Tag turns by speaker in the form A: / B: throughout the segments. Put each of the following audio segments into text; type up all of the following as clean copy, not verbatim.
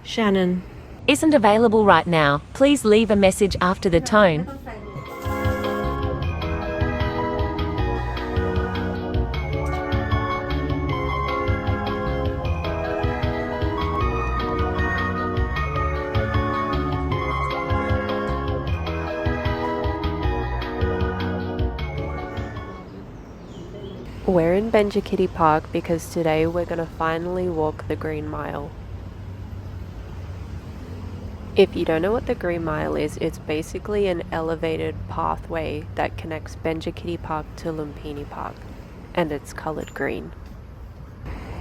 A: Shannon
B: isn't available right now. Please leave a message after the tone.
A: We're in Benjakitti Park because today we're going to finally walk the Green Mile. If you don't know what the Green Mile is, it's basically an elevated pathway that connects Benjakitti Park to Lumphini Park, and it's coloured green.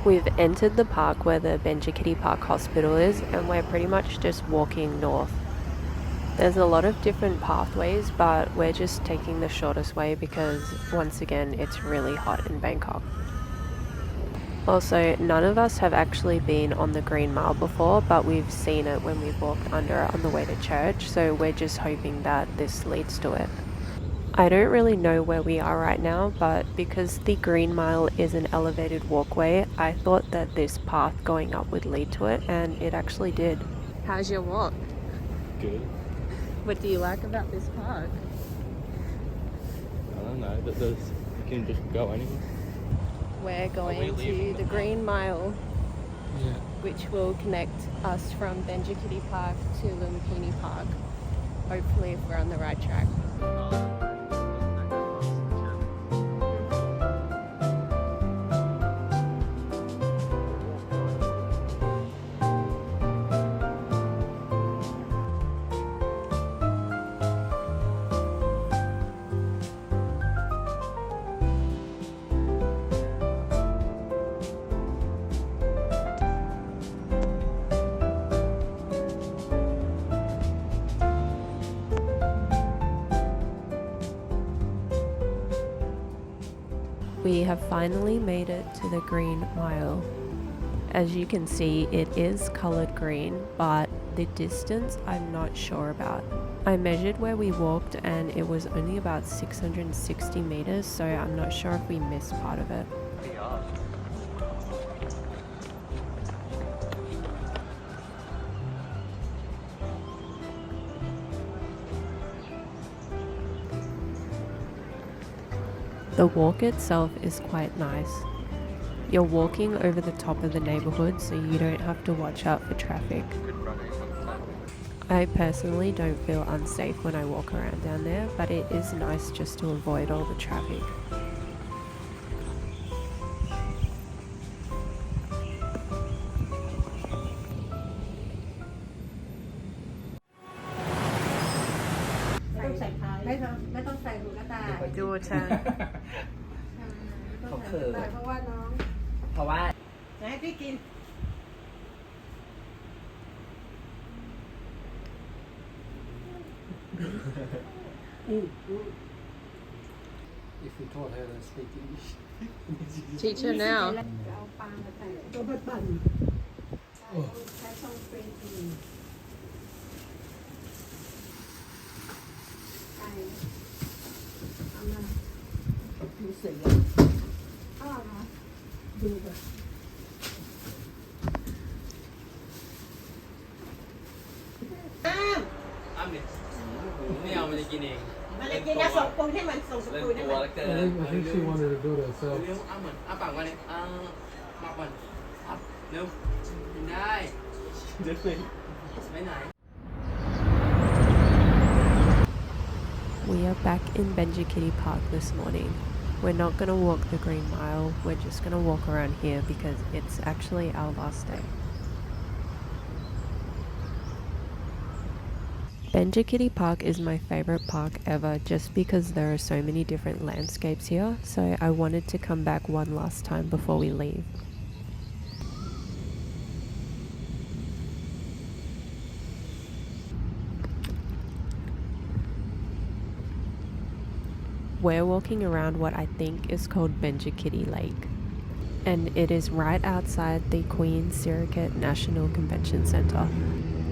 A: We've entered the park where the Benjakitti Park Hospital is, and we're pretty much just walking north. There's a lot of different pathways, but we're just taking the shortest way because, once again, it's really hot in Bangkok. Also, none of us have actually been on the Green Mile before, but we've seen it when we've walked under it on the way to church, so we're just hoping that this leads to it. I don't really know where we are right now, but because the Green Mile is an elevated walkway, I thought that this path going up would lead to it, and it actually did. How's your walk?
C: Good.
A: What do you like about this park?
C: I don't know, that you can just go anywhere.
A: We're going to the Green Mile, which will connect us from Benjakitti Park to Lumphini Park, hopefully if we're on the right track. We have finally made it to the Green Mile. As you can see, it is coloured green, but the distance I'm not sure about. I measured where we walked and it was only about 660 meters, so I'm not sure if we missed part of it. The walk itself is quite nice. You're walking over the top of the neighbourhood, so you don't have to watch out for traffic. I personally don't feel unsafe when I walk around down there, but it is nice just to avoid all the traffic. Daughter.
D: เขาเขินเพราะว่าให้พี่กิน
E: If we taught her to speak English.
A: Teach her now.
D: เอาปลามาใส่ตัวปั่นใช้ช่องฟรีซใช่เอามาดูเสร็จแล้วอ้าวนะดูแบบ
F: อ้ำดิไม่เอามันจะกินเอง
D: มันจะกินแล้วส่งปูนให้มันส่งปูนให้มัน
E: I think she wanted to do it herself.
F: เร็วอ้ำเหมือนอ้ำปากก่อนเลยปากก่อนอ้ำเร็วกินได้ไปไหน
A: We are back in Benjakitti Park this morning. We're not going to walk the Green Mile, we're just going to walk around here because it's actually our last day. Benjakitti Park is my favourite park ever just because there are so many different landscapes here, so I wanted to come back one last time before we leave. We're walking around what I think is called Benjakitti Lake, and it is right outside the Queen Sirikit National Convention Centre.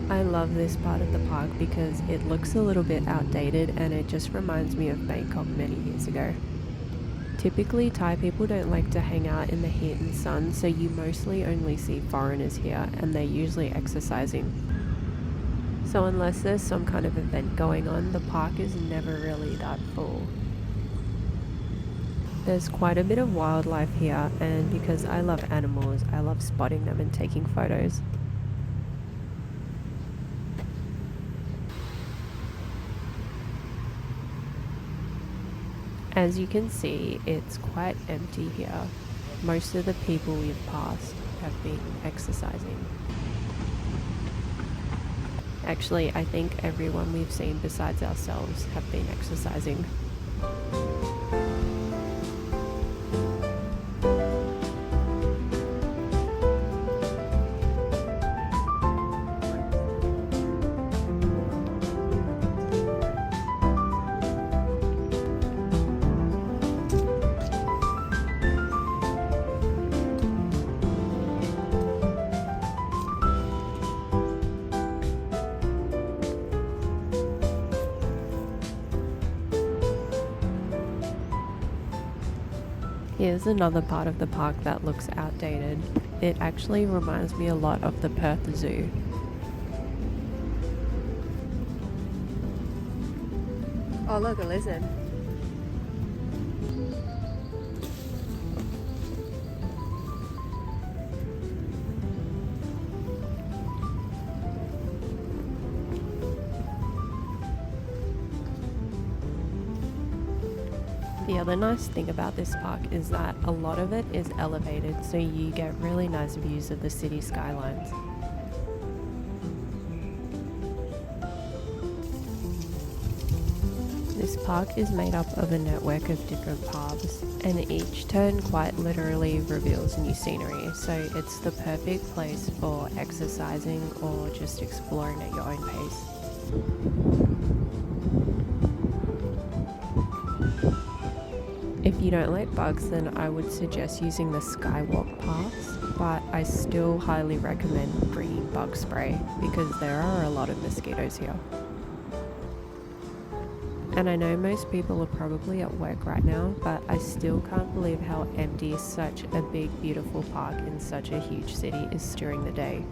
A: I love this part of the park because it looks a little bit outdated and it just reminds me of Bangkok many years ago. Typically, Thai people don't like to hang out in the heat and sun, so you mostly only see foreigners here, and they're usually exercising. So unless there's some kind of event going on, the park is never really that full. There's quite a bit of wildlife here, and because I love animals, I love spotting them and taking photos. As you can see, it's quite empty here. Most of the people we've passed have been exercising. Actually, I think everyone we've seen besides ourselves have been exercising. Here's another part of the park that looks outdated. It actually reminds me a lot of the Perth Zoo. Oh look, a lizard. The other nice thing about this park is that a lot of it is elevated, so you get really nice views of the city skylines. This park is made up of a network of different paths, and each turn quite literally reveals new scenery, so it's the perfect place for exercising or just exploring at your own pace. If you don't like bugs, then I would suggest using the skywalk paths, but I still highly recommend bringing bug spray because there are a lot of mosquitoes here. And I know most people are probably at work right now, but I still can't believe how empty such a big, beautiful park in such a huge city is during the day.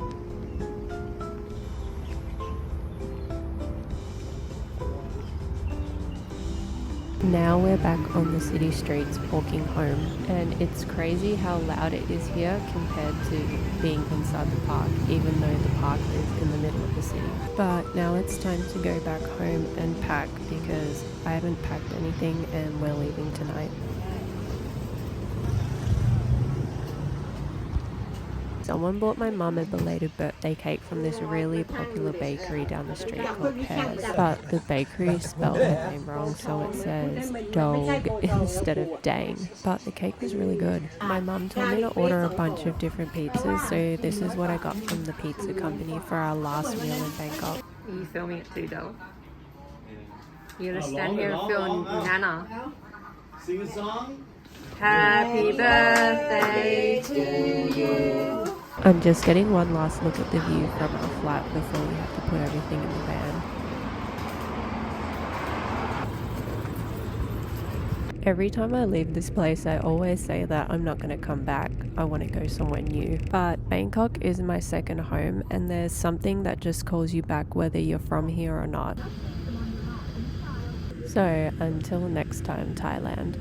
A: Now we're back on the city streets walking home, and it's crazy how loud it is here compared to being inside the park, even though the park is in the middle of the city. But now it's time to go back home and pack because I haven't packed anything and we're leaving tonight. Someone bought my mum a belated birthday cake from this really popular bakery down the street called Pear, but the bakery spelled her name wrong, so it says Daeng instead of Daeng. But the cake was really good. My mum told me to order a bunch of different pizzas, so this is what I got from the pizza company for our last meal in Bangkok.
G: Are you filming it too, doll? You're gonna stand here and film Nana.
H: Sing a song.
G: Happy birthday to you.
A: I'm just getting one last look at the view from our flat before we have to put everything in the van. Every time I leave this place, I always say that I'm not going to come back. I want to go somewhere new. But Bangkok is my second home, and there's something that just calls you back whether you're from here or not. So until next time, Thailand.